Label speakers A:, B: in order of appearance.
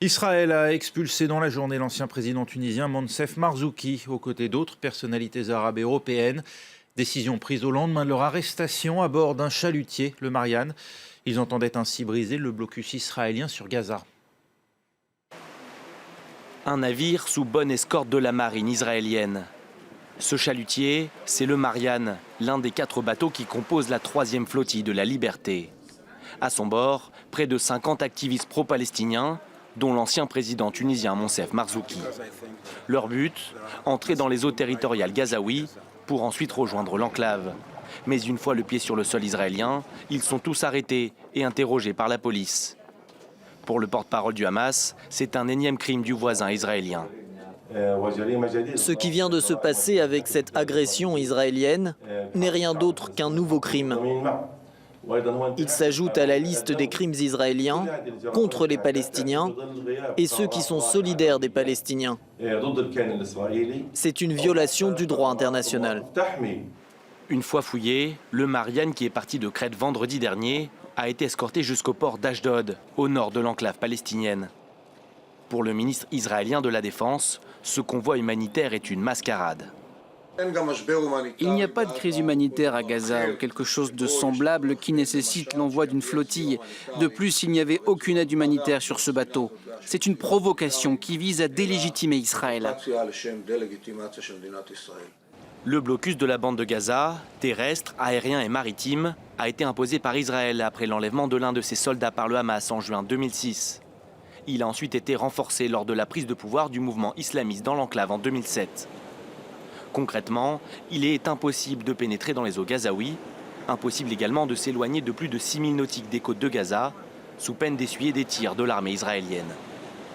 A: Israël a expulsé dans la journée l'ancien président tunisien Moncef Marzouki, aux côtés d'autres personnalités arabes et européennes. Décision prise au lendemain de leur arrestation à bord d'un chalutier, le Marianne. Ils entendaient ainsi briser le blocus israélien sur Gaza.
B: Un navire sous bonne escorte de la marine israélienne. Ce chalutier, c'est le Marianne, l'un des 4 bateaux qui composent la 3e flottille de la Liberté. À son bord, près de 50 activistes pro-palestiniens, dont l'ancien président tunisien Moncef Marzouki. Leur but, entrer dans les eaux territoriales gazaouis pour ensuite rejoindre l'enclave. Mais une fois le pied sur le sol israélien, ils sont tous arrêtés et interrogés par la police. Pour le porte-parole du Hamas, c'est un énième crime du voisin israélien.
C: Ce qui vient de se passer avec cette agression israélienne n'est rien d'autre qu'un nouveau crime. Il s'ajoute à la liste des crimes israéliens contre les Palestiniens et ceux qui sont solidaires des Palestiniens. C'est une violation du droit international.
B: Une fois fouillé, le Marianne, qui est parti de Crète vendredi dernier, a été escorté jusqu'au port d'Ashdod, au nord de l'enclave palestinienne. Pour le ministre israélien de la Défense, ce convoi humanitaire est une mascarade.
D: Il n'y a pas de crise humanitaire à Gaza ou quelque chose de semblable qui nécessite l'envoi d'une flottille. De plus, il n'y avait aucune aide humanitaire sur ce bateau. C'est une provocation qui vise à délégitimer Israël.
B: Le blocus de la bande de Gaza, terrestre, aérien et maritime, a été imposé par Israël après l'enlèvement de l'un de ses soldats par le Hamas en juin 2006. Il a ensuite été renforcé lors de la prise de pouvoir du mouvement islamiste dans l'enclave en 2007. Concrètement, il est impossible de pénétrer dans les eaux gazaouis, impossible également de s'éloigner de plus de 6000 nautiques des côtes de Gaza, sous peine d'essuyer des tirs de l'armée israélienne.